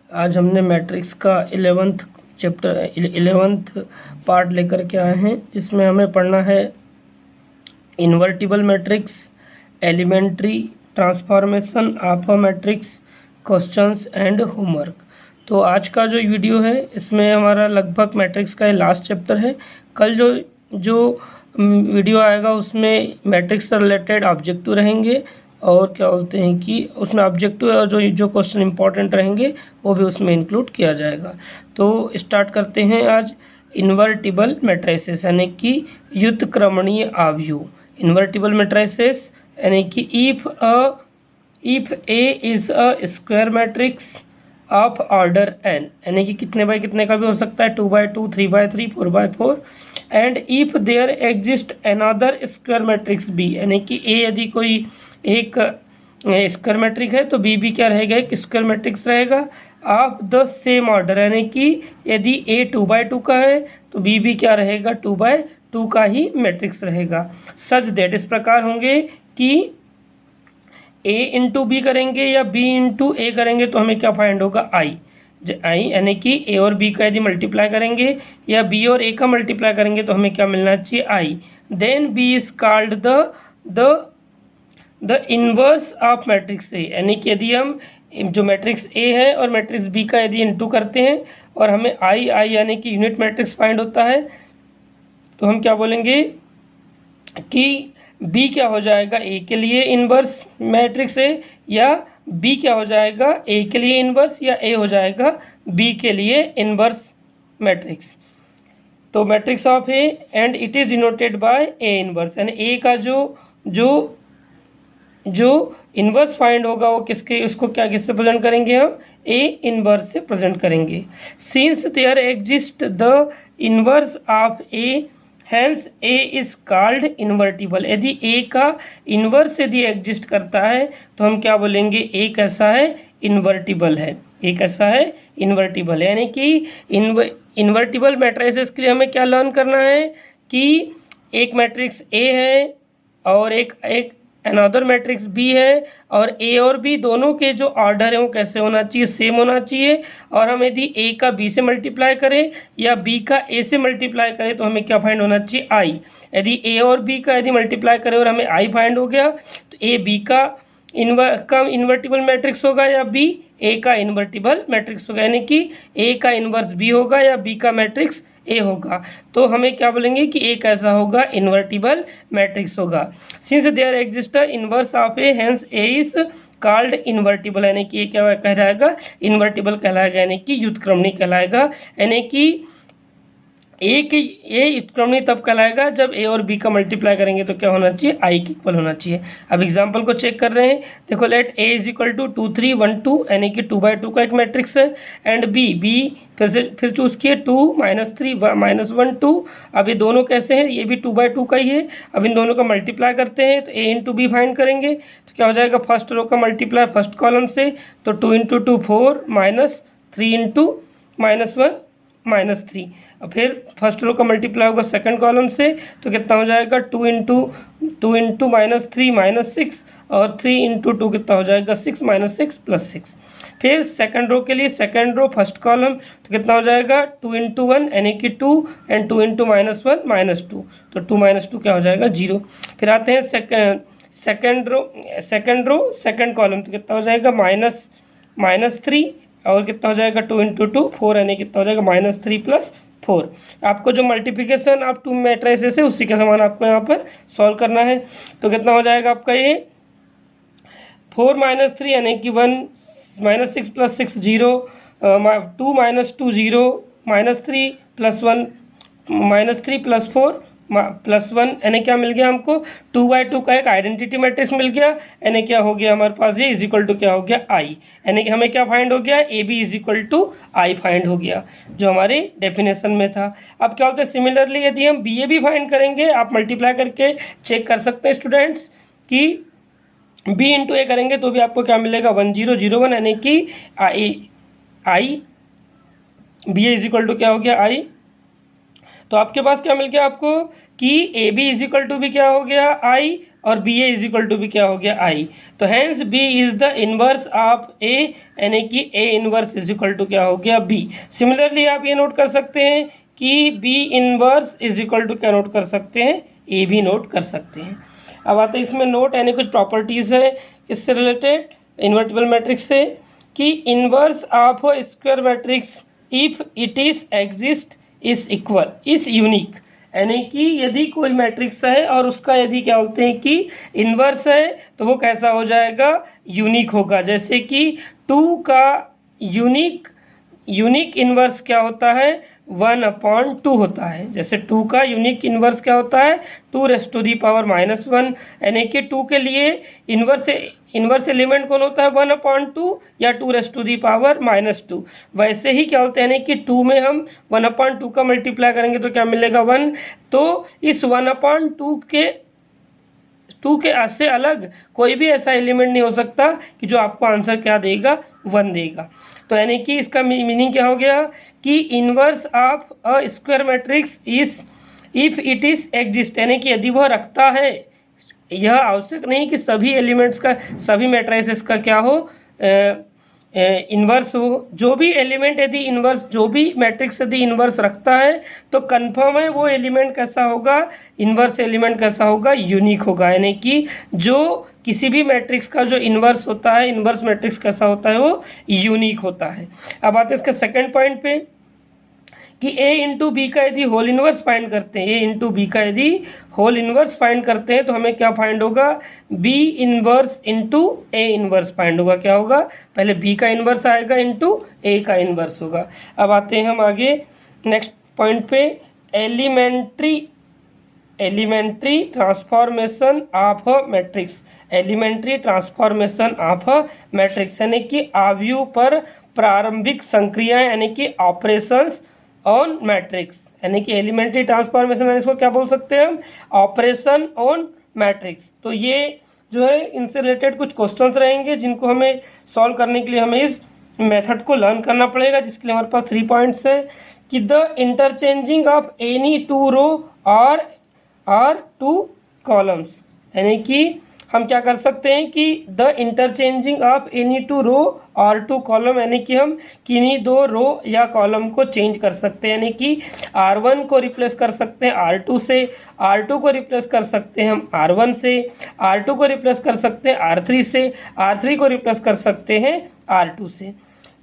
आज हमने मैट्रिक्स का 11th पार्ट लेकर के आए हैं, जिसमें हमें पढ़ना है invertible matrix, elementary transformation of a matrix, questions and homework. तो आज का जो वीडियो है इसमें हमारा लगभग मैट्रिक्स का लास्ट चैप्टर है। कल जो वीडियो आएगा उसमें मैट्रिक्स से रिलेटेड ऑब्जेक्टिव रहेंगे और क्या बोलते हैं कि उसमें ऑब्जेक्टिव और जो क्वेश्चन इंपॉर्टेंट रहेंगे वो भी उसमें इंक्लूड किया जाएगा। तो स्टार्ट करते हैं आज इन्वर्टिबल मैट्रिसेस यानी कि व्युत्क्रमणीय आव्यूह। इन्वर्टिबल मैट्रिसेस यानी कि if A is a square matrix of order N, यानी कि कितने बाय कितने का भी हो सकता है, 2x2, 3x3, 4x4। And if there exist another square matrix B, यानी कि ए यदि कोई एक स्क्वायर मैट्रिक है तो बी भी क्या रहेगा, एक स्क्वायर मैट्रिक्स रहेगा ऑफ द सेम ऑर्डर, यानी कि यदि ए 2x2 का है तो बी भी क्या रहेगा, 2x2 का ही मैट्रिक्स रहेगा। सच दैट, इस प्रकार होंगे कि ए इंटू बी करेंगे या बी इंटू ए करेंगे तो हमें क्या फाइंड होगा, आई। यानी कि ए और बी का यदि मल्टीप्लाई करेंगे या बी और ए का मल्टीप्लाई करेंगे तो हमें क्या मिलना चाहिए, I. Then B is called the inverse of matrix A, यानी कि यदि हम जो मैट्रिक्स ए है और मैट्रिक्स बी का यदि इंटू करते हैं और हमें आई यानी कि यूनिट मैट्रिक्स फाइंड होता है तो हम क्या बोलेंगे कि बी क्या हो जाएगा, ए के लिए इनवर्स मैट्रिक्स ए, या बी क्या हो जाएगा, ए के लिए इनवर्स, या ए हो जाएगा बी के लिए इनवर्स मैट्रिक्स। तो matrix of A and it is denoted by A inverse, यानी ए का जो इनवर्स फाइंड होगा वो किसके, उसको क्या किससे प्रेजेंट करेंगे, हम ए इनवर्स से प्रेजेंट करेंगे। Since there exist the inverse of A, hence A is called invertible. यदि ए का इन्वर्स यदि एग्जिस्ट करता है तो हम क्या बोलेंगे, ए कैसा है, इन्वर्टिबल है। ए कैसा है, इन्वर्टिबल है। यानी कि इन्वर्टिबल मैट्रिसेस के लिए हमें क्या लर्न करना है कि एक मैट्रिक्स ए है और एक अनदर मैट्रिक्स बी है, और ए और बी दोनों के जो ऑर्डर है वो कैसे होना चाहिए, सेम होना चाहिए। और हम यदि ए का बी से मल्टीप्लाई करें या बी का ए से मल्टीप्लाई करें तो हमें क्या फाइंड होना चाहिए, आई। यदि ए और बी का यदि मल्टीप्लाई करें और हमें आई फाइंड हो गया तो ए बी का इन्वर्टिबल मैट्रिक्स होगा या बी ए का इन्वर्टिबल मैट्रिक्स होगा, यानी कि ए का इन्वर्स बी होगा या बी का मैट्रिक्स ए होगा। तो हमें क्या बोलेंगे कि ए कैसा होगा, इन्वर्टिबल मैट्रिक्स होगा। Since there exist inverse of A, hence A is called invertible, यानी कि ये क्या कहलाएगा, इन्वर्टिबल कहलाएगा, यानी कि व्युत्क्रमणीय कहलाएगा। यानी कि ए व्युत्क्रमणीय तब कहलाएगा जब ए और बी का मल्टीप्लाई करेंगे तो क्या होना चाहिए, आई के इक्वल होना चाहिए। अब एग्जांपल को चेक कर रहे हैं, देखो let A is equal to 2 3 1 2, यानी कि 2x2 का एक मैट्रिक्स है। एंड बी फिर चूज किए 2 -3 -1 2। अब ये दोनों कैसे हैं, ये भी 2x2 का ही है। अब इन दोनों का मल्टीप्लाई करते हैं तो ए इंटू बी फाइंड करेंगे तो क्या हो जाएगा, फर्स्ट रो का मल्टीप्लाई फर्स्ट कॉलम से तो 2 × 2 4 -3 × -1 -3। और फिर फर्स्ट रो का मल्टीप्लाई होगा सेकंड कॉलम से तो कितना हो जाएगा, 2 × -3 -6, और 3 × 2 कितना हो जाएगा, 6 -6 + 6। फिर सेकंड रो के लिए सेकंड रो फर्स्ट कॉलम तो कितना हो जाएगा, 2 × 1 यानी कि 2, एंड 2 × -1 -2, तो 2 -2 क्या हो जाएगा, 0। फिर आते हैं सेकंड रो सेकंड कॉलम तो कितना हो जाएगा, -3, और कितना हो जाएगा, 2 × 2 4, यानी कितना हो जाएगा, -3 + 4। आपको जो मल्टीप्लिकेशन ऑफ टू मैट्रिसेस है उसी के समान आपको यहाँ पर सॉल्व करना है। तो कितना हो जाएगा आपका ये 4 - 3 यानी कि 1 -6 + 6 0, 2 - 2 0, -3 + 1 -3 + 4 +1, यानी क्या मिल गया हमको, 2x2 का एक आइडेंटिटी मैट्रिक्स मिल गया। यानी क्या हो गया हमारे पास, ये इज इक्वल टू क्या हो गया, आई। यानी कि हमें क्या फाइंड हो गया, A B is equal to I find हो गया जो हमारे डेफिनेशन में था। अब क्या होता है, सिमिलरली यदि हम बी ए भी फाइंड करेंगे, आप मल्टीप्लाई करके चेक कर सकते हैं स्टूडेंट्स कि बी इंटू ए करेंगे तो भी आपको क्या मिलेगा, 1 0 0 1, यानी कि I B A is equal to क्या हो गया, आई। तो आपके पास क्या मिल गया आपको कि A B is equal to भी क्या हो गया, आई, और B A is equal to भी क्या हो गया आई। तो hence B is the inverse of A, यानी कि A inverse is equal to क्या हो गया बी। सिमिलरली आप ये नोट कर सकते हैं कि B inverse is equal to क्या नोट कर सकते हैं, ए भी नोट कर सकते हैं। अब आते हैं इसमें नोट, यानी कुछ प्रॉपर्टीज है इससे रिलेटेड इन्वर्टिबल मैट्रिक्स से, कि inverse of square matrix if it is exist is equal is unique, यानी कि यदि कोई मैट्रिक्स है और उसका यदि क्या बोलते हैं कि इन्वर्स है तो वो कैसा हो जाएगा, यूनिक होगा। जैसे कि 2 का यूनिक इन्वर्स क्या होता है, 1/2 होता है। जैसे 2 का यूनिक इन्वर्स क्या होता है, 2⁻⁻1, यानी कि 2 के लिए इन्वर्स एलिमेंट कौन होता है, 1/2 या 2⁻⁻2। वैसे ही क्या होता है, यानी कि 2 में हम 1/2 का मल्टीप्लाई करेंगे तो क्या मिलेगा 1। तो इस 1/2 के से अलग कोई भी ऐसा एलिमेंट नहीं हो सकता कि जो आपको आंसर क्या देगा, 1 देगा। तो यानी कि इसका मीनिंग क्या हो गया कि inverse of a square matrix is if it is exist, यानी कि यदि वह रखता है। यह आवश्यक नहीं कि सभी एलिमेंट्स का, सभी मैट्रिसेस का क्या हो, इन्वर्स हो। जो भी एलिमेंट यदि इन्वर्स, जो भी मैट्रिक्स यदि इन्वर्स रखता है तो कंफर्म है वो एलिमेंट कैसा होगा, इन्वर्स एलिमेंट कैसा होगा, यूनिक होगा। यानी कि जो किसी भी मैट्रिक्स का जो इन्वर्स होता है, इन्वर्स मैट्रिक्स कैसा होता है, वो यूनिक होता है। अब आते हैं इसके सेकंड पॉइंट पे कि a इंटू बी का यदि होल इनवर्स फाइंड करते हैं, a इंटू बी का यदि होल इनवर्स फाइंड करते हैं तो हमें क्या फाइंड होगा, b inverse into a inverse find होगा। क्या होगा, पहले b का इनवर्स आएगा इंटू a का इनवर्स होगा। अब आते हैं हम आगे नेक्स्ट पॉइंट पे, elementary transformation of a matrix, elementary transformation of a matrix, यानी कि आव्यूह पर प्रारंभिक संक्रियाएं, यानी कि ऑपरेशंस ऑन मैट्रिक्स, यानी कि एलिमेंट्री ट्रांसफॉर्मेशन, इसको क्या बोल सकते हैं हम, ऑपरेशन ऑन मैट्रिक्स। तो ये जो है इनसे रिलेटेड कुछ क्वेश्चंस रहेंगे जिनको हमें सॉल्व करने के लिए हमें इस मेथड को लर्न करना पड़ेगा, जिसके लिए हमारे पास 3 पॉइंट्स है कि द इंटरचेंजिंग ऑफ एनी 2 रो और 2 कॉलम्स, यानी कि हम क्या कर सकते हैं कि द इंटरचेंजिंग ऑफ एनी 2 रो और 2 कॉलम, यानी कि हम किन्हीं 2 रो या कॉलम को चेंज कर सकते हैं, यानी कि R1 को रिप्लेस कर सकते हैं R2 से, R2 को रिप्लेस कर सकते हैं हम R1 से, R2 को रिप्लेस कर सकते हैं R3 से, R3 को रिप्लेस कर सकते हैं R2 से।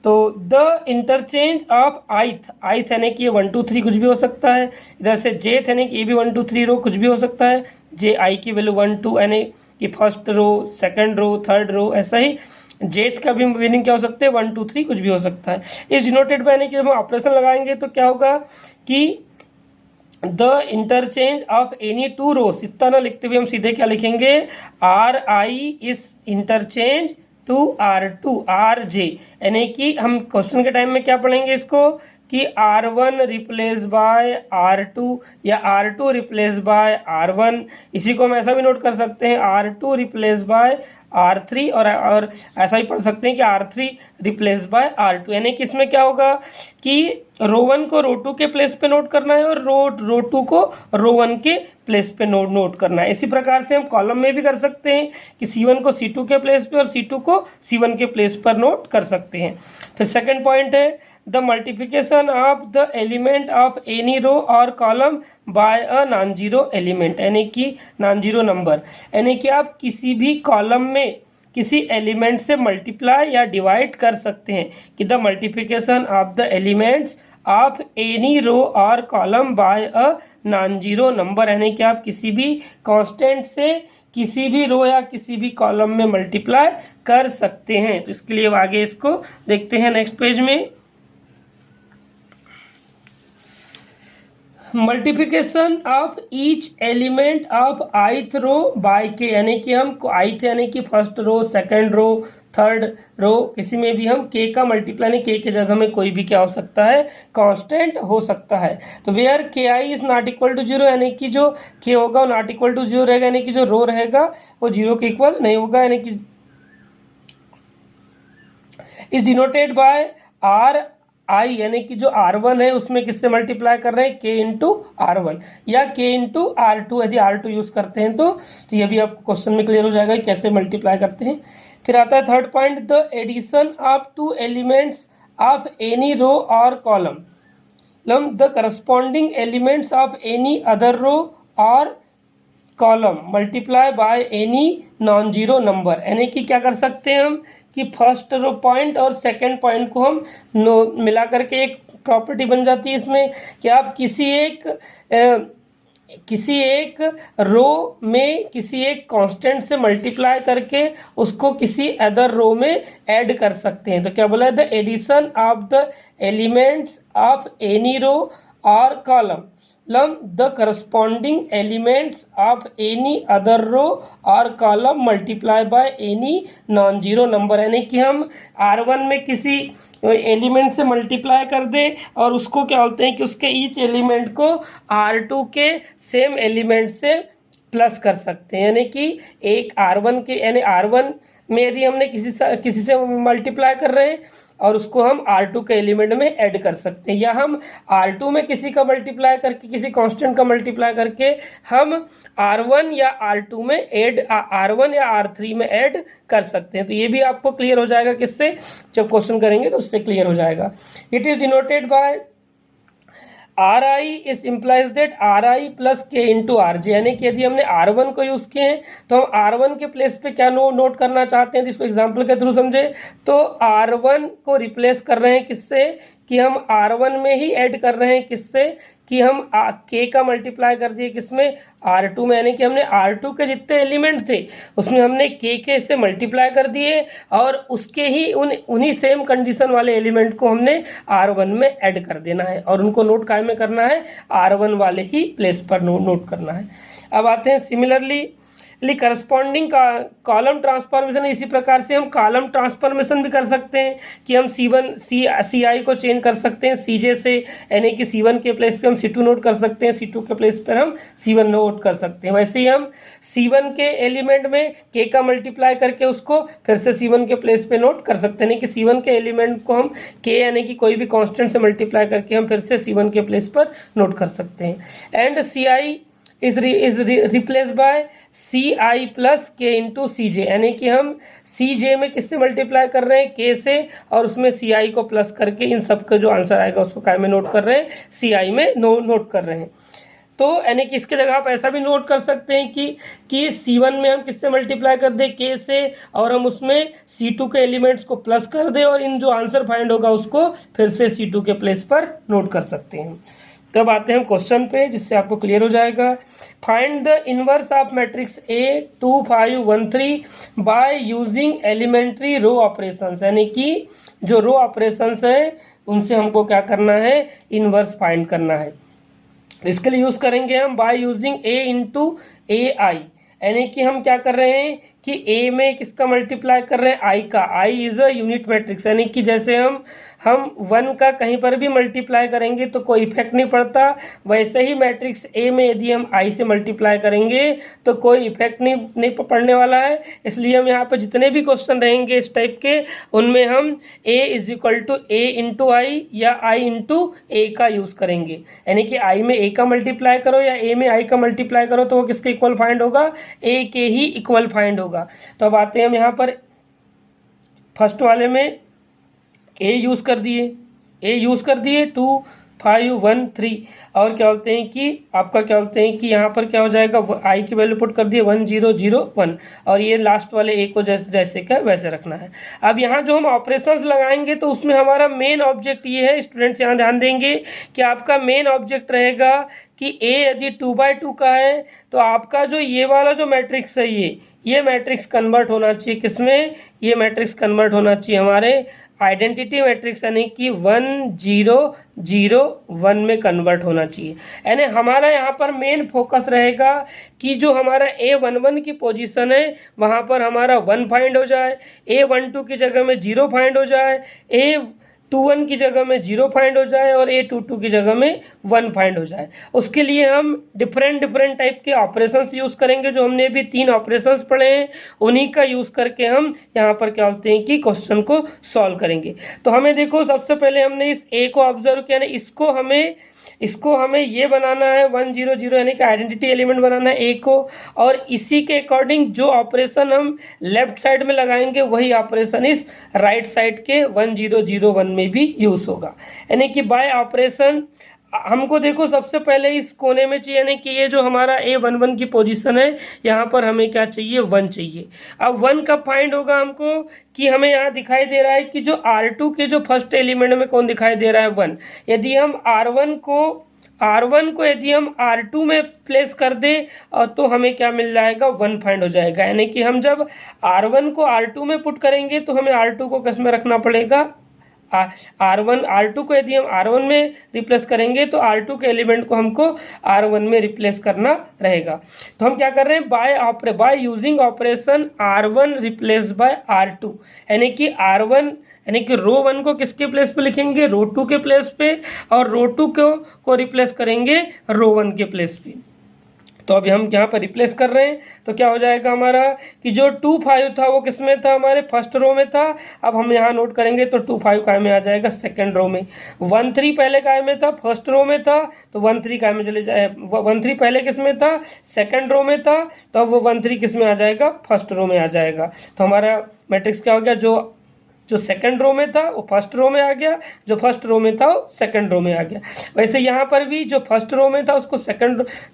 तो द इंटरचेंज ऑफ आइथ यानी कि ये 1 2 3 कुछ भी हो सकता है, इधर से जेथ यानी कि ये भी 1 2 3 रो कुछ भी हो सकता है, जे आई की वैल्यू 1 2 यानी कि first row, second row, third row, ऐसा ही जेथ का भी मीनिंग क्या हो सकता है, 1 2 3 कुछ भी हो सकता है। इस डिनोटेड बाय यानी कि जब हम ऑपरेशन लगाएंगे तो क्या होगा कि the interchange of any 2 rows, इतना ना लिखते हुए हम सीधे क्या लिखेंगे, RI is interchange to R2 RJ, यानी कि हम क्वेश्चन के टाइम में क्या पढ़ेंगे इसको कि R1 रिप्लेस बाय R2 या R2 रिप्लेस बाय R1। इसी को हम ऐसा भी नोट कर सकते हैं R2 रिप्लेस बाय R3 और ऐसा ही पढ़ सकते हैं कि R3 रिप्लेस बाय R2, यानी कि इसमें क्या होगा कि रो 1 को रो 2 के प्लेस पे नोट करना है और रो 2 को रो 1 के प्लेस पे नोट करना है। इसी प्रकार से हम कॉलम में भी कर सकते हैं कि C1 को C2 के प्लेस पे और C2 को C1 के प्लेस पर नोट कर सकते हैं। फिर सेकंड पॉइंट है the multiplication of the element of any row और column by a non zero element, यानी कि नॉन जीरो नंबर, यानी कि आप किसी भी कॉलम में किसी एलिमेंट से मल्टीप्लाई या डिवाइड कर सकते हैं कि the multiplication of the elements of any row और column by a non zero number, यानी कि आप किसी भी कांस्टेंट से किसी भी रो या किसी भी कॉलम में मल्टीप्लाई कर सकते हैं। तो इसके लिए आगे इसको देखते हैं नेक्स्ट पेज में। Multiplication of each element of ith row by K, यानी कि हम आइथ यानी कि first row, second row, third row, किसी में भी हम के का मल्टीप्लाई, यानी के जगह में कोई भी क्या हो सकता है, कांस्टेंट हो सकता है। तो वेयर के I is not equal to 0, यानी कि जो के होगा वो नॉट इक्वल टू 0 रहेगा, यानी कि जो रो रहेगा वो 0 के इक्वल नहीं होगा, यानी कि इज डिनोटेड बाय आई यानी कि जो R1 है उसमें किससे मल्टीप्लाई कर रहे हैं, K इंटू R1 या K इंटू R2, यदि R2 यूज करते हैं तो ये भी आपको क्वेश्चन में क्लियर हो जाएगा कैसे मल्टीप्लाई करते हैं। फिर आता है third point, the addition of two elements of any row और column the corresponding elements of any other row और column multiply by any non zero number. यानी कि क्या कर सकते हैं हम कि फर्स्ट रो पॉइंट और सेकंड पॉइंट को हम मिला करके एक प्रॉपर्टी बन जाती है इसमें कि आप किसी एक रो में किसी एक कांस्टेंट से मल्टीप्लाई करके उसको किसी अदर रो में ऐड कर सकते हैं। तो क्या बोला है, the addition of the elements of any row और column the corresponding elements of any other row और column multiply by any non zero number. यानी कि हम R1 में किसी एलिमेंट से मल्टीप्लाई कर दे और उसको क्या बोलते हैं कि उसके ईच एलिमेंट को R2 के सेम एलिमेंट से प्लस कर सकते हैं। यानी कि एक R1 के यानी R1 में यदि हमने किसी से मल्टीप्लाई कर रहे हैं और उसको हम R2 के एलिमेंट में ऐड कर सकते हैं, या हम R2 में किसी का मल्टीप्लाई करके किसी कांस्टेंट का मल्टीप्लाई करके हम R1 या R2 में R1 या R3 में ऐड कर सकते हैं। तो ये भी आपको क्लियर हो जाएगा किससे, जब क्वेश्चन करेंगे तो उससे क्लियर हो जाएगा। It is denoted by RI इस implies that RI plus K into RJ। यानी कि यदि हमने R1 को यूज़ किए हैं तो हम R1 के प्लेस पे क्या नोट करना चाहते हैं, तो इसको एग्जाम्पल के थ्रू समझे। तो R1 को रिप्लेस कर रहे हैं किससे कि हम R1 में ही ऐड कर रहे हैं किससे कि हम K का मल्टीप्लाई कर दिए किसमें, R2 में। यानी कि हमने R2 के जितने एलिमेंट थे उसमें हमने K से मल्टीप्लाई कर दिए और उसके ही उन्हीं सेम कंडीशन वाले एलिमेंट को हमने R1 में ऐड कर देना है और उनको नोट काय में करना है, R1 वाले ही प्लेस पर नोट करना है। अब आते हैं सिमिलरली करस्पॉन्डिंग कॉलम ट्रांसफॉर्मेशन। इसी प्रकार से हम कॉलम ट्रांसफॉर्मेशन भी कर सकते हैं कि हम CI को चेंज कर सकते हैं CJ से, यानी कि C1 के प्लेस पे हम C2 नोट कर सकते हैं, C2 के प्लेस पर हम C1 नोट कर सकते हैं। वैसे ही हम C1 के एलिमेंट में K का मल्टीप्लाई करके उसको फिर से C1 के प्लेस पे नोट कर सकते हैं, यानी कि C1 के एलिमेंट को हम K यानी कि कोई भी कांस्टेंट से मल्टीप्लाई करके हम फिर से C1 के प्लेस पर नोट कर सकते हैं। And CI is replace by CI plus K into CJ। यानी कि हम CJ में किससे मल्टीप्लाई कर रहे हैं, K से, और उसमें CI को प्लस करके इन सब का जो आंसर आएगा उसको काय में नोट कर रहे हैं, CI में नोट कर रहे हैं। तो यानी कि इसके जगह आप ऐसा भी नोट कर सकते हैं कि C1 में हम किससे मल्टीप्लाई कर दें, K से, और हम उसमें C2 के एलिमेंट्स को प्लस कर दें और इन जो आंसर फाइंड होगा उसको फिर से C2 के प्लेस पर नोट कर सकते हैं। तब आते हैं क्वेश्चन पे जिससे आपको क्लियर हो जाएगा। Find the inverse of matrix A2513 by using elementary row operations. यानी कि जो रो ऑपरेशंस है उनसे हमको क्या करना है, इनवर्स फाइंड करना है। इसके लिए यूज करेंगे हम by using A into AI। यानी कि हम क्या कर रहे हैं कि A में किसका मल्टीप्लाई कर रहे हैं, I का। I is a unit matrix, यानी कि जैसे हम 1 का कहीं पर भी मल्टीप्लाई करेंगे तो कोई इफेक्ट नहीं पड़ता, वैसे ही मैट्रिक्स A में यदि हम I से मल्टीप्लाई करेंगे तो कोई इफेक्ट नहीं पड़ने वाला है। इसलिए हम यहाँ पर जितने भी क्वेश्चन रहेंगे इस टाइप के उनमें हम A is equal to A into I या I इंटू A का यूज करेंगे। यानी कि I में A का मल्टीप्लाई करो या A में I का मल्टीप्लाई करो तो वो किसके इक्वल फाइंड होगा, A के ही इक्वल फाइंड होगा। तो अब आते हैं हम यहाँ पर फर्स्ट वाले में A यूज़ कर दिए 2513 और क्या बोलते हैं कि आपका क्या बोलते हैं कि यहाँ पर क्या हो जाएगा, I की वैल्यू पुट कर दिए 1001 और ये लास्ट वाले A को जैसे का वैसे रखना है। अब यहाँ जो हम ऑपरेशंस लगाएंगे तो उसमें हमारा मेन ऑब्जेक्ट ये है, स्टूडेंट्स यहाँ ध्यान देंगे कि आपका मेन ऑब्जेक्ट रहेगा कि A यदि 2/2 का है तो आपका जो ये वाला जो मैट्रिक्स है ये मैट्रिक्स कन्वर्ट होना चाहिए किसमें, ये मैट्रिक्स कन्वर्ट होना चाहिए हमारे आइडेंटिटी मैट्रिक्स यानी कि 1001 में कन्वर्ट होना चाहिए। यानी हमारा यहाँ पर मेन फोकस रहेगा कि जो हमारा A11 की पोजीशन है वहाँ पर हमारा 1 फाइंड हो जाए, A12 की जगह में 0 फाइंड हो जाए, A21 की जगह में 0 फाइंड हो जाए और A22 की जगह में 1 फाइंड हो जाए। उसके लिए हम डिफरेंट टाइप के ऑपरेशंस यूज़ करेंगे, जो हमने अभी 3 ऑपरेशंस पढ़े हैं, उन्हीं का यूज़ करके हम यहाँ पर क्या बोलते हैं कि क्वेश्चन को सॉल्व करेंगे। तो हमें देखो, सबसे पहले हमने इस A को ऑब्जर्व किया ना, इसको हमें ये बनाना है 1 0 0 यानी कि आइडेंटिटी एलिमेंट बनाना है A को, और इसी के अकॉर्डिंग जो ऑपरेशन हम लेफ्ट साइड में लगाएंगे वही ऑपरेशन इस राइट साइड के 1 0 0 1 में भी यूज होगा। यानी कि बाय ऑपरेशन हमको देखो सबसे पहले इस कोने में चाहिए, यानी कि ये जो हमारा A11 की पोजीशन है, यहाँ पर हमें क्या चाहिए, 1 चाहिए। अब 1 कब फाइंड होगा हमको, कि हमें यहाँ दिखाई दे रहा है कि जो R2 के जो फर्स्ट एलिमेंट में कौन दिखाई दे रहा है, 1। यदि हम R1 को यदि हम R2 में प्लेस कर दे तो हमें क्या मिल जाएगा, 1 फाइंड हो जाएगा। यानी कि हम जब R1 को R2 में पुट करेंगे तो हमें R2 को किस में रखना पड़ेगा, R2 को यदि हम R1 में रिप्लेस करेंगे तो R2 के एलिमेंट को हमको R1 में रिप्लेस करना रहेगा। तो हम क्या कर रहे हैं, by using operation R1 replace by R2, यानी कि R1 यानी कि रो 1 को किसके प्लेस पे लिखेंगे, रो 2 के प्लेस पे, और रो 2 को रिप्लेस करेंगे रो 1 के प्लेस पे। तो अभी हम यहाँ पर रिप्लेस कर रहे हैं, तो क्या हो जाएगा हमारा कि जो 2 5 था वो किस में था, हमारे फर्स्ट रो में था। अब हम यहाँ नोट करेंगे तो 2 5 काय में आ जाएगा सेकंड रो में। 1 3 पहले काय में था, फर्स्ट रो में था, तो 1 3 काय में चले जाए। 1 3 पहले किस में था, सेकंड रो में था, तो अब वो 1 3 किस में आ जाएगा, फर्स्ट रो में आ जाएगा। तो हमारा मैट्रिक्स क्या हो गया, जो सेकंड रो में था वो फर्स्ट रो में आ गया, जो फर्स्ट रो में था वो सेकंड रो में आ गया। वैसे यहाँ पर भी जो फर्स्ट रो में था उसको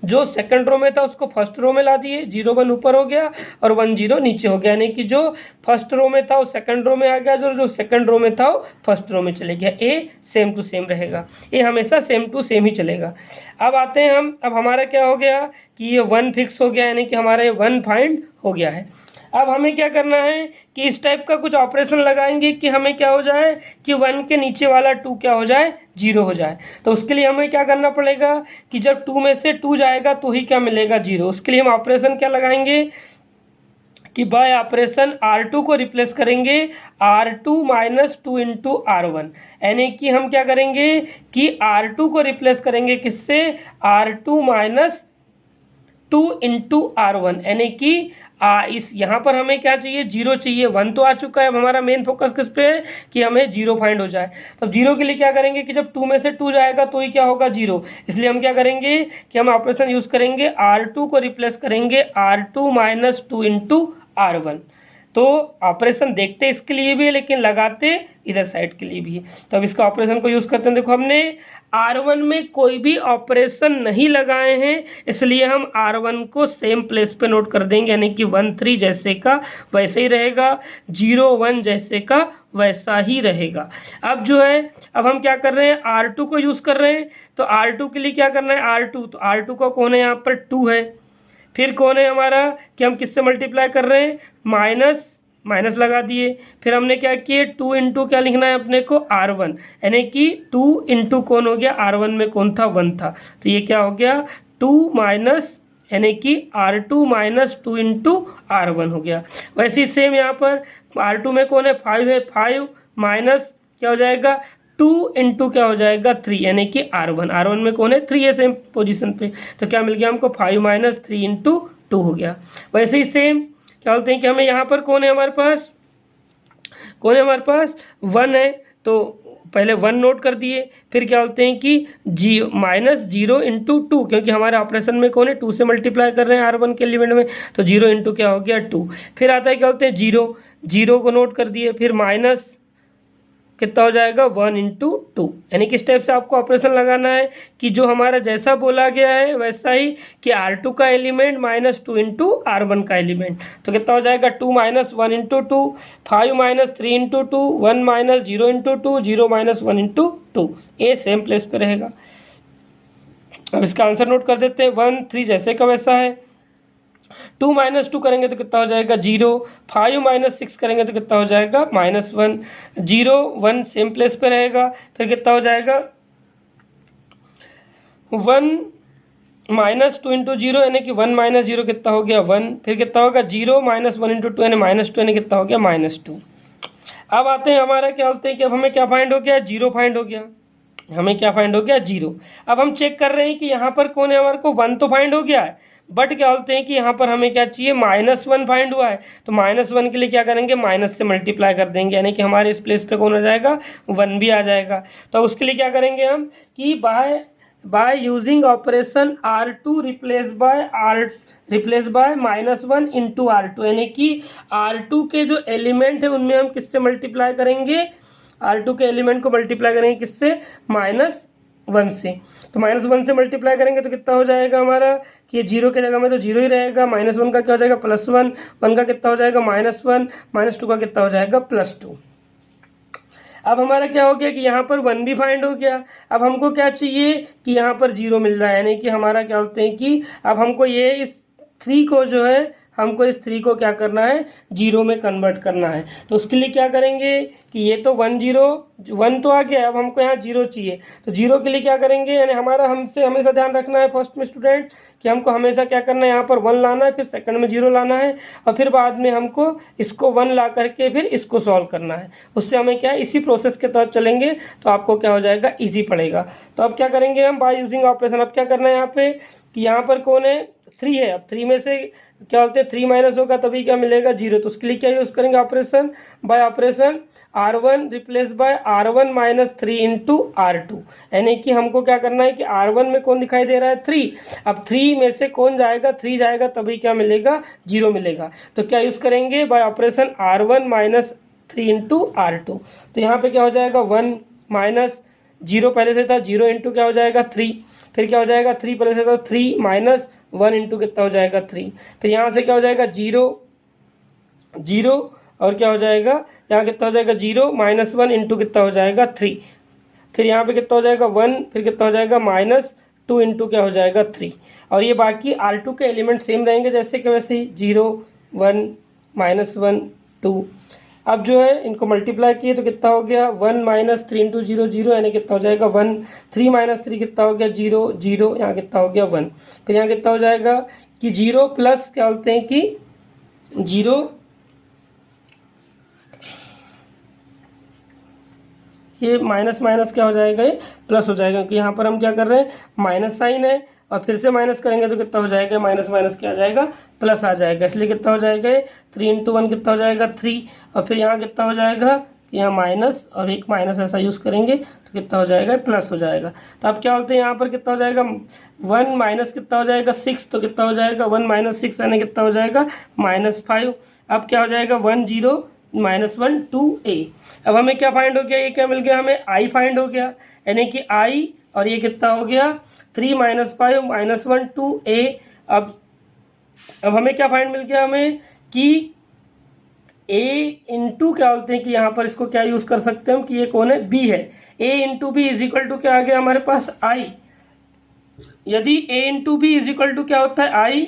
जो सेकंड रो में था उसको फर्स्ट रो में ला दिए, 0 1 ऊपर हो गया और 1 0 नीचे हो गया। यानी कि जो फर्स्ट रो में था वो सेकंड रो में आ गया, जो सेकंड रो में था वो फर्स्ट रो में चले गया। ए सेम टू सेम रहेगा, ये हमेशा सेम टू सेम ही चलेगा। अब आते हैं हम, अब हमारा क्या हो गया कि ये 1 फिक्स हो गया, यानी कि हमारा ये 1 फाइंड हो गया है। अब हमें क्या करना है कि इस टाइप का कुछ ऑपरेशन लगाएंगे कि हमें क्या हो जाए कि 1 के नीचे वाला 2 क्या हो जाए, 0 हो जाए। तो उसके लिए हमें क्या करना पड़ेगा कि जब 2 में से 2 जाएगा तो ही क्या मिलेगा, 0। उसके लिए हम ऑपरेशन क्या लगाएंगे कि बाय ऑपरेशन R2 को रिप्लेस करेंगे R2 माइनस 2 इंटू R1। यानी कि हम क्या करेंगे कि R2 को रिप्लेस करेंगे किससे, R2 माइनस 2 इंटू R1। यानी कि इस यहाँ पर हमें क्या चाहिए, 0 चाहिए। 1 तो आ चुका है, अब हमारा मेन फोकस किस पे है कि हमें 0 फाइंड हो जाए। तो 0 के लिए क्या करेंगे कि जब 2 में से 2 जाएगा तो ही क्या होगा, 0। इसलिए हम क्या करेंगे कि हम ऑपरेशन यूज करेंगे, R2 को रिप्लेस करेंगे R2 माइनस 2 इंटू R1। तो ऑपरेशन देखते इसके लिए भी है लेकिन लगाते इधर साइड के लिए भी है। तो अब इसका ऑपरेशन को यूज करते हैं। देखो हमने R1 में कोई भी ऑपरेशन नहीं लगाए हैं, इसलिए हम R1 को सेम प्लेस पे नोट कर देंगे, यानी कि 1 3 जैसे का वैसे ही रहेगा, 0 1 जैसे का वैसा ही रहेगा। अब जो है, अब हम क्या कर रहे हैं, R2 को यूज कर रहे हैं। तो R2 के लिए क्या करना है, R2, तो R2 का कौन है यहाँ पर, 2 है। फिर कौन है हमारा कि हम किससे मल्टीप्लाई कर रहे हैं, माइनस लगा दिए। फिर हमने क्या किए, 2 इंटू क्या लिखना है अपने को, R1, यानी कि 2 इंटू कौन हो गया, R1 में कौन था, 1 था। तो ये क्या हो गया, 2 माइनस यानी कि R2 माइनस 2 इंटू R1 हो गया। वैसे ही सेम यहाँ पर R2 में कौन है, 5 है, 5 माइनस क्या हो जाएगा, 2 इंटू क्या हो जाएगा, 3, यानी कि R1 में कौन है, 3 है सेम पोजीशन पे। तो क्या मिल गया हमको, 5 माइनस 3 इंटू 2 हो गया। वैसे ही सेम क्या बोलते हैं कि हमें यहाँ पर कौन है, हमारे पास 1 है। तो पहले 1 नोट कर दिए। फिर क्या बोलते हैं कि माइनस 0 इंटू 2, क्योंकि हमारे ऑपरेशन में कौन है, 2 से मल्टीप्लाई कर रहे हैं R1 के एलिमेंट में, तो 0 इंटू क्या हो गया, 2। फिर आता है क्या बोलते हैं 0 को नोट कर दिए। फिर माइनस कितना हो जाएगा, 1 इंटू 2। यानी कि स्टेप से आपको ऑपरेशन लगाना है कि जो हमारा जैसा बोला गया है वैसा ही कि R2 का एलिमेंट माइनस 2 इंटू R1 का एलिमेंट। तो कितना हो जाएगा, 2 minus 1 into 2, 5 minus 3 into 2, 1 minus 0 into 2, 0 minus 1 into 2। ये सेम प्लेस पे रहेगा। अब इसका आंसर नोट कर देते हैं, 1 3 जैसे का वैसा है। 2 माइनस 2 करेंगे तो कितना हो जाएगा, 0। 5 माइनस 6 करेंगे तो कितना हो जाएगा, -1। 0 1 सेम प्लेस पे रहेगा। फिर कितना हो जाएगा, 1 माइनस 2 इंटू 0 यानी कि 1 माइनस 0 कितना हो गया, 1। फिर कितना होगा, 0 माइनस 1 इंटू 2 यानी -2 यानी कितना हो गया, -2। अब आते हैं हमारा क्या बोलते हैं कि अब हमें क्या फाइंड हो गया, जीरो फाइंड हो गया, हमें क्या फाइंड हो गया, जीरो। अब हम चेक कर रहे हैं कि यहाँ पर कौन है, हमारे को वन तो फाइंड हो गया है, बट क्या बोलते हैं कि यहाँ पर हमें क्या चाहिए, -1 फाइंड हुआ है। तो -1 के लिए क्या करेंगे, माइनस से मल्टीप्लाई कर देंगे, यानी कि हमारे इस प्लेस पे कौन हो जाएगा, 1 भी आ जाएगा। तो उसके लिए क्या करेंगे हम कि by using operation R2 replace by -1 into R2, यानी कि R2 के जो एलिमेंट है उनमें हम किससे मल्टीप्लाई करेंगे, R2 के एलिमेंट को मल्टीप्लाई करेंगे किससे, -1 से। तो -1 से मल्टीप्लाई करेंगे तो कितना हो जाएगा हमारा कि ये जीरो की जगह में तो जीरो ही रहेगा, -1 का क्या हो जाएगा, +1, 1 का कितना हो जाएगा, -1, -2 का कितना हो जाएगा, +2। अब हमारा क्या हो गया कि यहाँ पर 1 भी फाइंड हो गया। अब हमको क्या चाहिए कि यहाँ पर जीरो मिल जाए, यानी कि हमारा क्या बोलते हैं कि अब हमको ये इस 3 को जो है, हमको इस 3 को क्या करना है, जीरो में कन्वर्ट करना है। तो उसके लिए क्या करेंगे कि ये तो 1 तो आ गया, अब हमको यहाँ जीरो चाहिए। तो जीरो के लिए क्या करेंगे, यानी हमारा हमसे हमेशा ध्यान रखना है फर्स्ट में स्टूडेंट कि हमको हमेशा क्या करना है, यहाँ पर 1 लाना है, फिर सेकंड में जीरो लाना है, और फिर बाद में हमको इसको 1 ला करके फिर इसको सॉल्व करना है। उससे हमें क्या है, इसी प्रोसेस के तहत चलेंगे तो आपको क्या हो जाएगा, ईजी पड़ेगा। तो अब क्या करेंगे हम, बाय यूजिंग ऑपरेशन। अब क्या करना है यहाँ पे कि यहाँ पर कौन है, 3 है। अब 3 में से क्या बोलते हैं, 3 माइनस होगा तभी क्या मिलेगा, जीरो। तो उसके लिए क्या यूज करेंगे, operation bye operation R1 replace by R1 - 3 into R2, यानी कि हमको क्या करना है कि R1 में कौन दिखाई दे रहा है, 3। अब 3 में से कौन जाएगा, 3 जाएगा तभी क्या मिलेगा, जीरो मिलेगा। तो क्या यूज करेंगे, bye operation R1 - 3 into R2। तो यहाँ पे क्या हो जाएगा, 1 माइनस जीरो पहले से था, जीरो इंटू क्या हो जाएगा, 3। फिर क्या हो जाएगा, 3 पहले से था, 3 माइनस 1 इंटू कितना हो जाएगा, 3। फिर यहाँ से क्या हो जाएगा, जीरो और क्या हो जाएगा, यहाँ कितना हो जाएगा, 0 - 1 इंटू कितना हो जाएगा, 3। फिर यहाँ पे कितना हो जाएगा, 1, फिर कितना हो जाएगा, -2 इंटू क्या हो जाएगा, 3। और ये बाकी R2 के एलिमेंट सेम रहेंगे जैसे कि वैसे ही, 0 1 -1 2। अब जो है इनको मल्टीप्लाई किए तो कितना हो गया, 1 - 3 इंटू 0 0, यानी कितना हो जाएगा 1। 3 - 3 कितना हो गया, 0 0, यहाँ कितना हो गया 1। फिर यहाँ कितना हो जाएगा कि 0 प्लस क्या बोलते हैं कि 0, ये माइनस माइनस क्या हो जाएगा, ये प्लस हो जाएगा, क्योंकि यहाँ पर हम क्या कर रहे हैं, माइनस साइन है, और फिर से माइनस करेंगे तो कितना हो जाएगा, माइनस माइनस क्या आ जाएगा, प्लस आ जाएगा। इसलिए कितना हो जाएगा, 3 इंटू 1 कितना हो जाएगा, 3। और फिर यहाँ कितना हो जाएगा, यहाँ माइनस और एक माइनस ऐसा यूज करेंगे तो कितना हो जाएगा, प्लस हो जाएगा। तो अब क्या बोलते हैं, यहाँ पर कितना हो जाएगा, 1 माइनस कितना हो जाएगा, 6। तो कितना हो जाएगा, 1 - 6 यानी कितना हो जाएगा, -5। अब क्या हो जाएगा, 1 0 -1 2a। अब हमें क्या फाइंड हो गया, ये क्या मिल गया, हमें i फाइंड हो गया, यानी कि i, और ये कितना हो गया, 3 - 5 -1 2a। अब हमें क्या फाइंड मिल गया, हमें कि a इंटू क्या बोलते हैं कि यहाँ पर इसको क्या यूज कर सकते हैं हम कि ये कौन है, b है। a into B is equal to क्या आ गया हमारे पास, i। यदि a into B is equal to क्या होता है, i,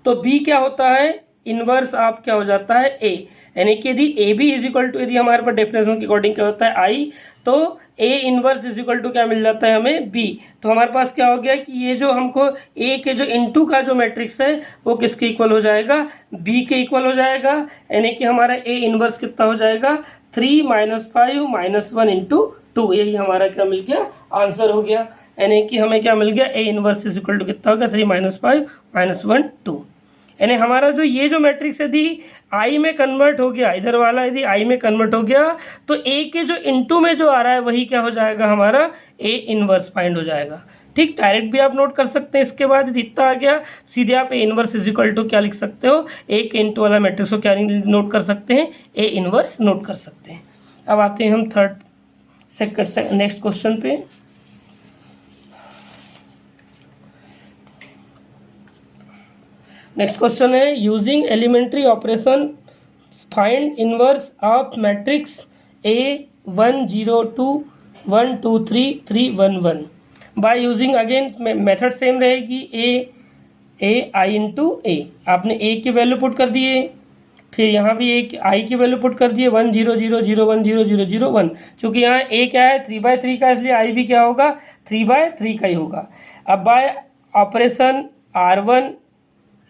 तो b क्या होता है, इनवर्स आप क्या हो जाता है, a। यानी कि यदि A B is equal to, यदि हमारे पास डेफिनेशन के अकॉर्डिंग क्या होता है, आई, तो A inverse is equal to क्या मिल जाता है हमें, बी। तो हमारे पास क्या हो गया कि ये जो हमको ए के जो इनटू का जो मैट्रिक्स है वो किसके इक्वल हो जाएगा, बी के इक्वल हो जाएगा। यानी कि हमारा ए इनवर्स कितना हो जाएगा, 3 - 5 -1 इंटू 2। यही हमारा क्या मिल गया, आंसर हो गया। यानी कि हमें क्या मिल गया, A inverse is equal to कितना हो गया, 3 - 5 -1 2। यानी हमारा जो ये जो मैट्रिक्स यदि आई में कन्वर्ट हो गया, इधर वाला यदि आई में कन्वर्ट हो गया, तो ए के जो इनटू में जो आ रहा है वही क्या हो जाएगा, हमारा ए इनवर्स फाइंड हो जाएगा। ठीक, डायरेक्ट भी आप नोट कर सकते हैं। इसके बाद यदि इतना आ गया, सीधे आप A inverse is equal to क्या लिख सकते हो, ए के इनटू वाला मैट्रिक्स को क्या नोट कर सकते हैं, ए इनवर्स नोट कर सकते हैं। अब आते हैं हम नेक्स्ट क्वेश्चन पे। नेक्स्ट क्वेश्चन है, using elementary operation find inverse of matrix A1 0 2 1 2 3 3 1 1 by using, again method same रहेगी, ए आई इंटू ए। आपने ए की वैल्यू पुट कर दिए, फिर यहाँ भी एक आई की वैल्यू पुट कर दिए, 1 0 0 0 1 0 0 0 1। चूंकि यहाँ ए क्या है, 3/3 का, इसलिए आई भी क्या होगा, 3/3 का ही होगा। अब बाय ऑपरेशन R1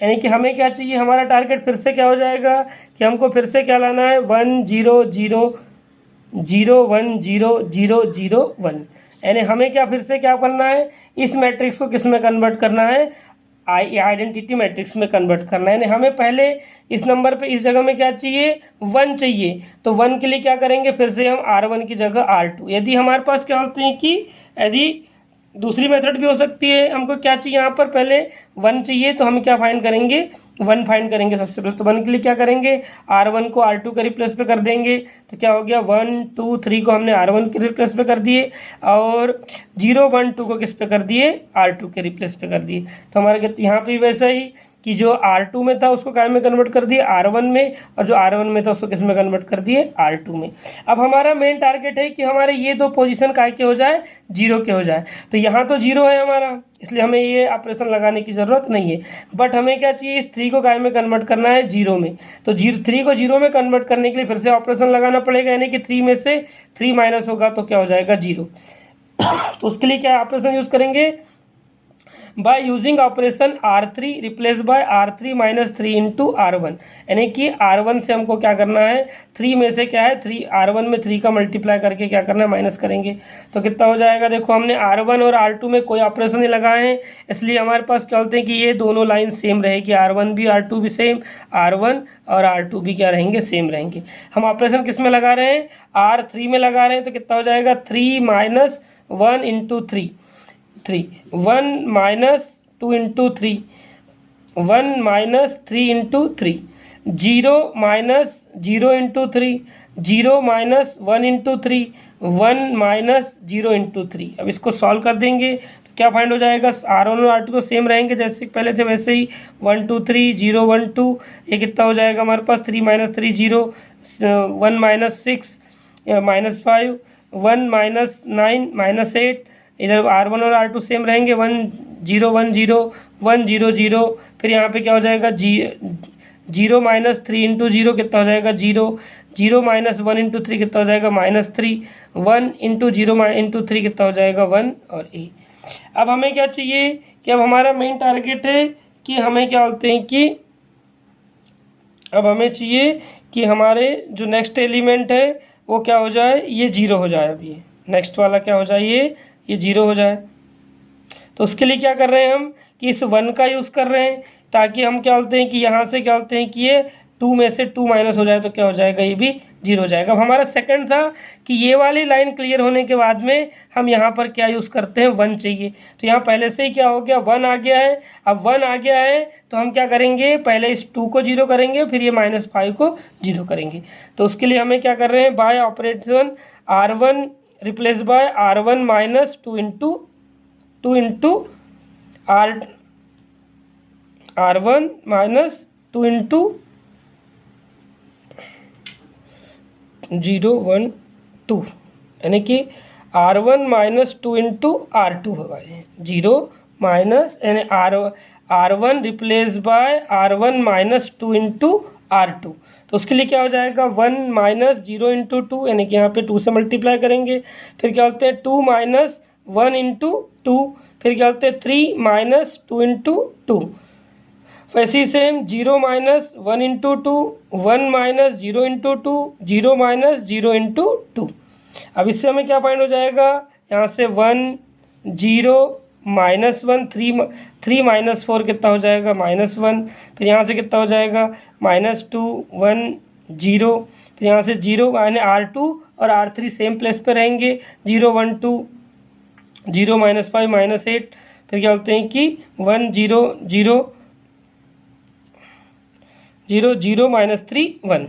यानी कि हमें क्या चाहिए, हमारा टारगेट फिर से क्या हो जाएगा कि हमको फिर से क्या लाना है 1 0 0 0 1 0 0 0 1। यानी हमें क्या फिर से क्या करना है, इस मैट्रिक्स को किस में कन्वर्ट करना है, आइडेंटिटी मैट्रिक्स में कन्वर्ट करना है। यानी हमें पहले इस नंबर पे इस जगह में क्या चाहिए 1 चाहिए, तो 1 के लिए क्या करेंगे, फिर से हम R1 की जगह R2। यदि हमारे पास क्या होते हैं कि यदि दूसरी मेथड भी हो सकती है, हमको क्या चाहिए यहाँ पर पहले 1 चाहिए, तो हम क्या फाइंड करेंगे 1 फाइंड करेंगे सबसे पहले। तो 1 के लिए क्या करेंगे, R1 को R2 के रिप्लेस पे कर देंगे, तो क्या हो गया 1 2 3 को हमने R1 के रिप्लेस पे कर दिए और 0 1 2 को किस पे कर दिए, R2 के रिप्लेस पे कर दिए। तो हमारे यहाँ पे वैसा ही कि जो R2 में था उसको काय में कन्वर्ट कर दिए R1 में, और जो R1 में था उसको किस में कन्वर्ट कर दिए R2 में। अब हमारा मेन टारगेट है कि हमारे ये दो पोजीशन काय के हो जाए, 0 के हो जाए। तो यहाँ तो 0 है हमारा, इसलिए हमें ये ऑपरेशन लगाने की ज़रूरत नहीं है। बट हमें क्या चाहिए, इस 3 को काय में कन्वर्ट करना है 0 में। तो 3 को 0 में कन्वर्ट करने के लिए फिर से ऑपरेशन लगाना पड़ेगा, यानी कि 3 में से 3 माइनस होगा तो क्या हो जाएगा 0। तो उसके लिए क्या ऑपरेशन यूज़ करेंगे, by using operation R3 replace by R3 minus 3 into R1। यानी कि R1 से हमको क्या करना है, 3 में से क्या है 3, R1 में 3 का मल्टीप्लाई करके क्या करना है माइनस करेंगे। तो कितना हो जाएगा, देखो हमने R1 और R2 में कोई ऑपरेशन नहीं लगाए हैं, इसलिए हमारे पास क्या बोलते हैं कि ये दोनों लाइन सेम रहेगी, R1 भी R2 भी सेम, R1 और R2 भी क्या रहेंगे, सेम रहेंगे। हम ऑपरेशन किस में लगा रहे हैं, R3 में लगा रहे हैं। तो कितना हो जाएगा 3 minus 1 into 3 3 1 minus 2 into 3 1 minus 3 into 3 0 minus 0 into 3 0 minus 1 into 3 1 minus 0 into 3। अब इसको सॉल्व कर देंगे तो क्या फाइंड हो जाएगा, R1 और R2 तो सेम रहेंगे जैसे पहले थे वैसे ही, 1 2 3 0 1 2। ये कितना हो जाएगा हमारे पास 3 minus 3 0 1 minus 6 minus 5 1 minus 9 minus 8। इधर R1 और R2 सेम रहेंगे, 1 0 1 0 1 0 0। फिर यहाँ पे क्या हो जाएगा 0 माइनस 3 इंटू 0 कितना हो जाएगा 0 0 माइनस 1 इंटू 3 कितना हो जाएगा माइनस 3 1 इंटू 0 इंटू 3 कितना हो जाएगा 1 और ए। अब हमें क्या चाहिए कि अब हमारा मेन टारगेट है कि हमें क्या बोलते हैं कि अब हमें चाहिए कि हमारे जो नेक्स्ट एलिमेंट है वो क्या हो जाए, ये 0 हो जाए। अभी नेक्स्ट वाला क्या हो जाए, ये 0 हो जाए। तो उसके लिए क्या कर रहे हैं हम कि इस 1 का यूज़ कर रहे हैं, ताकि हम क्या बोलते हैं कि यहाँ से क्या बोलते हैं कि ये 2 में से 2 माइनस हो जाए तो क्या हो जाएगा, ये भी 0 हो जाएगा। अब हमारा सेकंड था कि ये वाली लाइन क्लियर होने के बाद में हम यहाँ पर क्या यूज़ करते हैं, 1 चाहिए। तो यहाँ पहले से ही क्या हो गया 1 आ गया है। अब 1 आ गया है तो हम क्या करेंगे, पहले इस 2 को 0 करेंगे, फिर ये -5 को 0 करेंगे। तो उसके लिए हमें क्या कर रहे हैं, bye operation R1 replace by R1 minus 2 into R1 minus 2 into 0 1 2, यानी कि R1 माइनस 2 इंटू R2 होगा, 0 माइनस यानी R1 replace by R1 minus 2 into R2। तो उसके लिए क्या हो जाएगा 1 माइनस 0 इंटू 2, यानी कि यहाँ पे 2 से मल्टीप्लाई करेंगे। फिर क्या होते हैं 2 माइनस 1 इंटू 2, फिर क्या होते हैं 3 माइनस 2 इंटू 2। वैसे ही same 0 minus 1 into 2 1 minus 0 into 2 0 minus 0 into 2। अब इससे हमें क्या फाइंड हो जाएगा, यहाँ से 1 0 माइनस 1 3 माइनस 4 कितना हो जाएगा -1। फिर यहाँ से कितना हो जाएगा -2 1 0। फिर यहाँ से 0 यानी R2 और R3 सेम प्लेस पे रहेंगे, 0 1 2 0 -5 -8। फिर क्या बोलते हैं कि 1 0 0 0 0 -3 1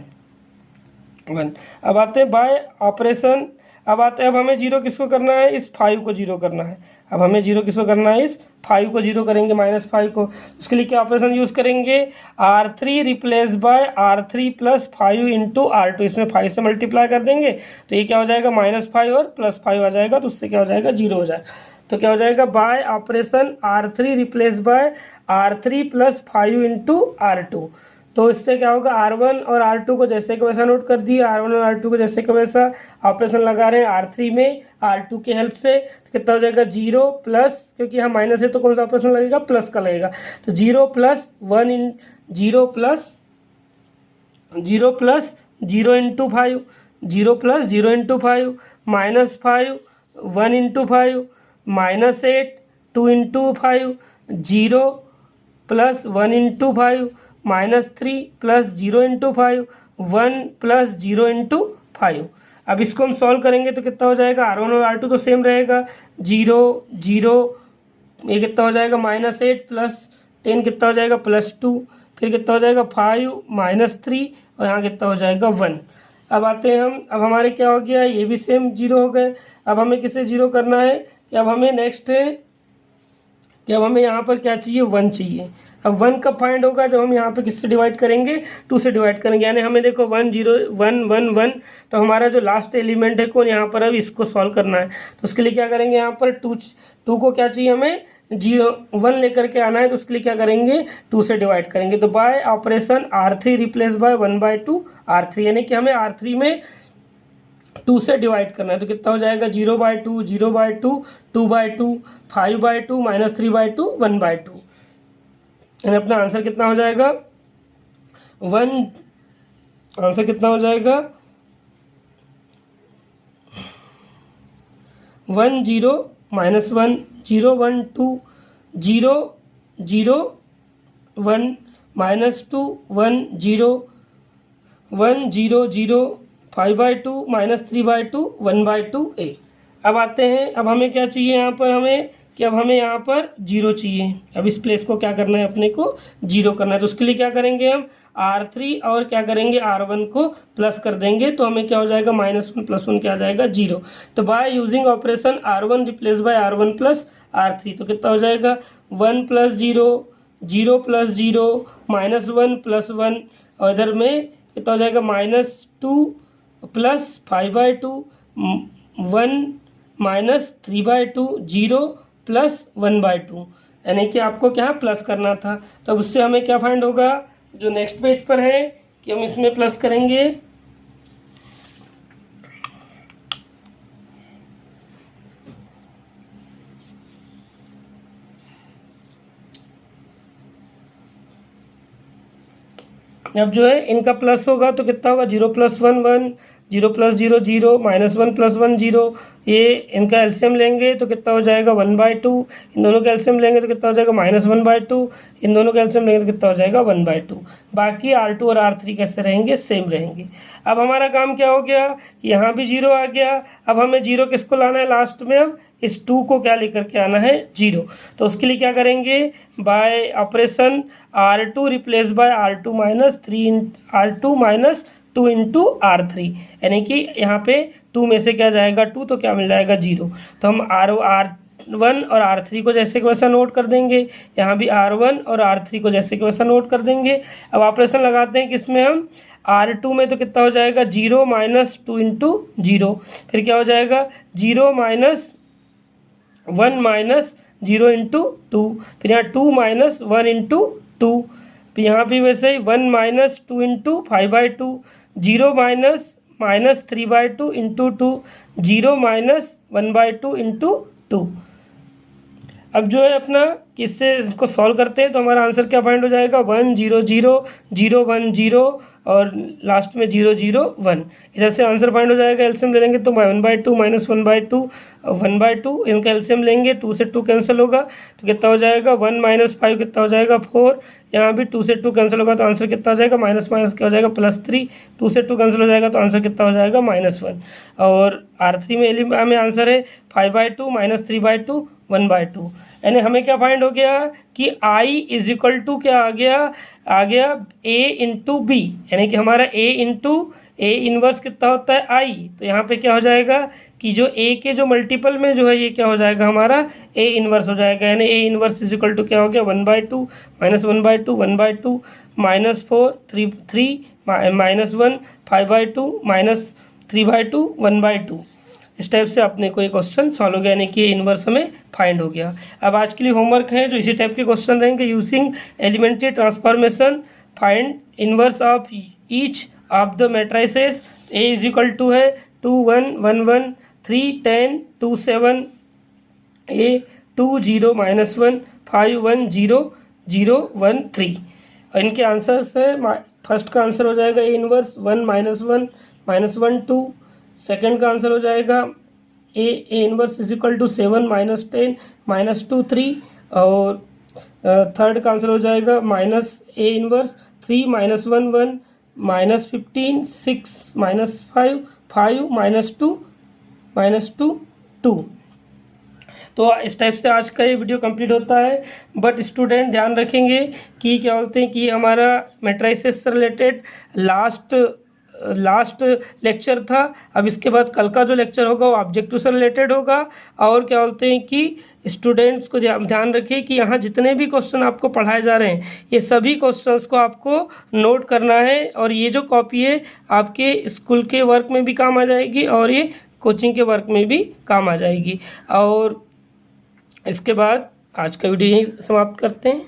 1। अब आते हैं बाय ऑपरेशन, अब हमें 0 किसको करना है, इस 5 को 0 करना है। अब हमें 0 किसको करना है, इस 5 को 0 करेंगे, -5 को। उसके लिए क्या ऑपरेशन यूज़ करेंगे, R3 replace by R3 plus 5 into R2। इसमें 5 से मल्टीप्लाई कर देंगे तो ये क्या हो जाएगा -5 और +5 आ जाएगा, तो उससे क्या हो जाएगा 0 हो जाएगा। तो क्या हो जाएगा bye operation R3 replace by R3 plus 5 into R2। तो इससे क्या होगा, R1 और R2 को जैसे कि वैसा नोट कर दिए, R1 और R2 को जैसे कि वैसा ऑपरेशन लगा रहे हैं R3 में R2 की हेल्प से। तो कितना हो जाएगा 0 प्लस, क्योंकि यहाँ माइनस है तो कौन सा ऑपरेशन लगेगा, प्लस का लगेगा। तो 0 प्लस 1 इन 0 plus 0 into 5, 0 plus 0 into 5 minus 5 1 into 5 minus 8 2 into 5 0 plus 1 into 5 minus 3 plus 0 into 5 1 plus 0 into 5। अब इसको हम सॉल्व करेंगे तो कितना हो जाएगा, R1 और R2 तो सेम रहेगा, 0 0, ये कितना हो जाएगा -8 प्लस 10 कितना हो जाएगा +2, फिर कितना हो जाएगा 5 -3 और यहाँ कितना हो जाएगा 1। अब आते हैं हम, अब हमारे क्या हो गया, ये भी सेम 0 हो गए। अब हमें किसे 0 करना है, कि अब हमें नेक्स्ट है कि अब हमें यहाँ पर क्या चाहिए, 1 चाहिए। अब 1 कब फाइंड होगा, जब हम यहाँ पे किससे डिवाइड करेंगे, 2 से डिवाइड करेंगे। यानी हमें देखो 1 0 1 1 1, तो हमारा जो लास्ट एलिमेंट है कौन, यहाँ पर अब इसको सॉल्व करना है। तो उसके लिए क्या करेंगे, यहाँ पर 2 को क्या चाहिए हमें, 0 1 लेकर के आना है। तो उसके लिए क्या करेंगे, 2 से डिवाइड करेंगे। तो bye operation R3 replace by 1/2 R3, यानी कि हमें R3 में 2 से डिवाइड करना है। तो कितना हो जाएगा 0/2 0/2 2/2 5/2 -3/2 1/2, यानी अपना आंसर कितना हो जाएगा 1, आंसर कितना हो जाएगा 1 0 -1 0 1 2 0 0 1 -2 1 0 1 0 0 5/2 -3/2 1/2 a। अब आते हैं, अब हमें क्या चाहिए यहाँ पर, हमें कि अब हमें यहाँ पर 0 चाहिए। अब इस प्लेस को क्या करना है, अपने को 0 करना है। तो उसके लिए क्या करेंगे, हम R3 और क्या करेंगे R1 को प्लस कर देंगे। तो हमें क्या हो जाएगा -1 + 1 क्या आ जाएगा 0। तो by using operation R1 replace by R1 plus R3, तो कितना हो जाएगा 1 + 0 0 + 0 -1 + 1, और इधर में कितना हो जाएगा -2 प्लस 5/2 1 -3/2 0 प्लस 1/2, यानी कि आपको क्या प्लस करना था। तो अब उससे हमें क्या फाइंड होगा, जो नेक्स्ट पेज पर है कि हम इसमें प्लस करेंगे। अब जो है इनका प्लस होगा तो कितना होगा 0 + 1 1 0 + 0 0 -1 + 1 0, ये इनका एलसीएम लेंगे तो कितना हो जाएगा 1/2, इन दोनों का एलसीएम लेंगे तो कितना हो जाएगा -1/2, इन दोनों का एलसीएम लेंगे तो कितना हो जाएगा 1/2। बाकी R2 और R3 कैसे रहेंगे, सेम रहेंगे। अब हमारा काम क्या हो गया कि यहाँ भी 0 आ गया। अब हमें 0 किसको लाना है लास्ट में, अब इस 2 को क्या लेकर के आना है 0। तो उसके लिए क्या करेंगे, bye operation R2 replace by R2 - 2 into R3, यानी कि यहाँ पे 2 में से क्या जाएगा 2, तो क्या मिल जाएगा 0। तो हम R1 और R3 को जैसे कि वैसा नोट कर देंगे, यहाँ भी R1 और R3 को जैसे कि वैसा नोट कर देंगे। अब ऑपरेशन लगाते हैं किसमें, हम R2 में, तो कितना हो जाएगा 0 - 2 इंटू 0, फिर क्या हो जाएगा 0 - 1 - 0 इंटू 2, फिर यहाँ 2 - 1 इंटू 2, फिर यहाँ भी वैसे ही 1 - 2 इंटू 5/2 0 -3/2 इंटू 2 0 -1/2 इंटू 2। अब जो है अपना किससे इसको सॉल्व करते हैं तो हमारा आंसर क्या फाइंड हो जाएगा 1 0 0 0 1 0 और लास्ट में 0 0 1। इधर से आंसर फाइंड हो जाएगा, एलसीएम ले लेंगे तो 1/2 -1/2 1/2, इनका एलसीएम लेंगे 2 से 2 कैंसिल होगा तो कितना हो जाएगा 1 - 5 कितना हो जाएगा 4, यहाँ भी 2 से 2 कैंसिल होगा तो आंसर कितना हो जाएगा माइनस क्या हो जाएगा +3, 2 से 2 कैंसिल हो जाएगा तो आंसर कितना हो जाएगा -1। और R3 में आंसर है 5/2 -3/2 1/2, यानी हमें क्या फाइंड हो गया कि I = क्या आ गया A इंटू बी, यानी कि हमारा A इनवर्स कितना होता है I। तो यहाँ पे क्या हो जाएगा कि जो A के जो मल्टीपल में जो है ये क्या हो जाएगा हमारा A इनवर्स हो जाएगा, यानी A इनवर्स = क्या हो गया 1/2 -1/2 1/2 -4 3 -1 5/2 -3/2 1/2। इस टाइप से अपने को ये क्वेश्चन सॉल्व हो गया, यानी कि इनवर्स हमें फाइंड हो गया। अब आज के लिए होमवर्क है जो इसी टाइप के क्वेश्चन रहेंगे, using elementary transformation find inverse of each of the matrices A is equal to है 2 1 1 1 3 10 2 7 ए 2 0 -1 5 1 0 0 1 3। इनके आंसर्स है, फर्स्ट का आंसर हो जाएगा ए इनवर्स 1 -1 -1 2। सेकंड का आंसर हो जाएगा A inverse is equal to 7 -10 -2 3। और थर्ड का आंसर हो जाएगा माइनस ए इनवर्स 3 -1 1 -15 6 -5 5 -2 2। तो इस टाइप से आज का ये वीडियो कंप्लीट होता है। बट स्टूडेंट ध्यान रखेंगे कि क्या बोलते हैं कि हमारा मैट्रिसेस से रिलेटेड लास्ट लेक्चर था। अब इसके बाद कल का जो लेक्चर होगा वो ऑब्जेक्टिव से रिलेटेड होगा। और क्या बोलते हैं कि स्टूडेंट्स को ध्यान रखिए कि यहाँ जितने भी क्वेश्चन आपको पढ़ाए जा रहे हैं ये सभी क्वेश्चंस को आपको नोट करना है। और ये जो कॉपी है आपके स्कूल के वर्क में भी काम आ जाएगी और ये कोचिंग के वर्क में भी काम आ जाएगी। और इसके बाद आज का वीडियो यहीं समाप्त करते हैं।